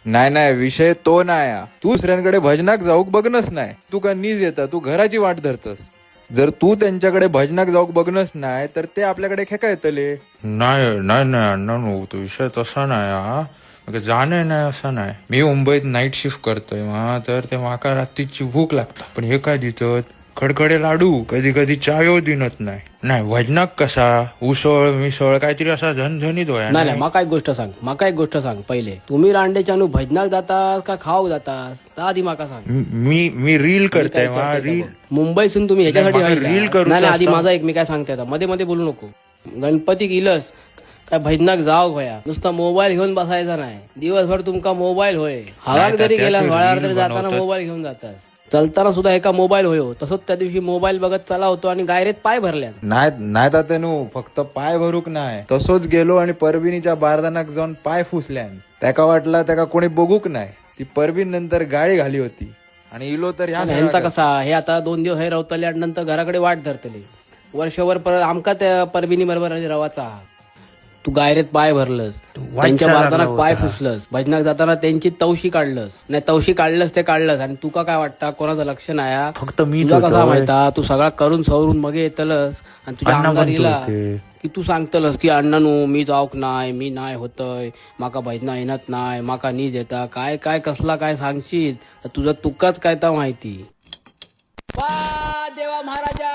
नाही नाही, विषय तो नाही हा. तू दुसऱ्यांकडे भजनाक जाऊक बघनच नाही, तू का नीज येता, तू घराची वाट धरतस. जर तू त्यांच्याकडे भजनाक जाऊक बघनच नाही तर ते आपल्याकडे खेका येतले. नाही नाही नाही अण्णा नो, तो विषय तसा नाही हा. मग जाणे नाही असं नाही. मी मुंबईत नाईट शिफ्ट करतोय तर ते माका रात्रीची भूक लागता, पण हे काय दिसत खडखडे लाडू, कधी कधी चायो दिनत नाही. नाही भजनाक कसा उसळ मिसळ काहीतरी असा झणझणीत होया. नाही नाही, माका एक गोष्ट सांग पहिले, तुम्ही रांडेच्यानू भजनाक जातास का खाऊक जातास ता आधी माका सांग. मी रील करताय रील. मुंबईसून तुम्ही ह्याच्यासाठी नाही, राहिला. रील करूचा नाही नाही, आधी असता. माझा एक मी काय सांगते आता, मध्ये मध्ये बोलू नको. गणपती गेलस काय भजनाक जाव होया, नुसता मोबाईल घेऊन बसायचा नाही. दिवसभर तुमका मोबाईल होय, हवाक जरी त्या- गेला त्या वळावर reel तरी जाताना बनवतात. मोबाईल घेऊन जातास. चलताना सुद्धा एका मोबाईल होय हो. तसंच त्या दिवशी मोबाईल बघत चला होतो आणि गायरेत पाय भरल्या. नाही नाही तात्यानू, फक्त पाय भरूक नाही, तसोच गेलो आणि परबिनीच्या बारदानाक जाऊन पाय फुसल्यान. त्याका वाटला त्याका कोणी बघूक नाही. ती परबीन नंतर गाळी घाली होती आणि इलो तर ह्या ह्यांचा कसा, हे आता 2 दिवस हे रवतले आणि नंतर घराकडे वाट धरतले. वर्षभर परत आमका त्या परबिनी बरोबर रवाचा. तू गायरेत पाय भरलंस, त्यांच्या बारदानात पाय फुसलंस, भजनाक जाताना त्यांची तवशी काढलंस. नाही तवशी काढलंस ते काढलंस, आणि तुका काय वाटतं कोणाचं लक्ष नाही हा? फक्त मी तुझा कसा माहिता, तू सगळा करून सवरून मग येतलस आणि तुझ्या अंगावर येला की तू सांगतलस की अण्णानू मी जाऊक नाही, मी नाही होतय, माका भजना येणत नाही, माका नीज येता, काय काय कसला काय सांगशील तर तुझं तुकाच काय तर माहिती. वा देवा महाराजा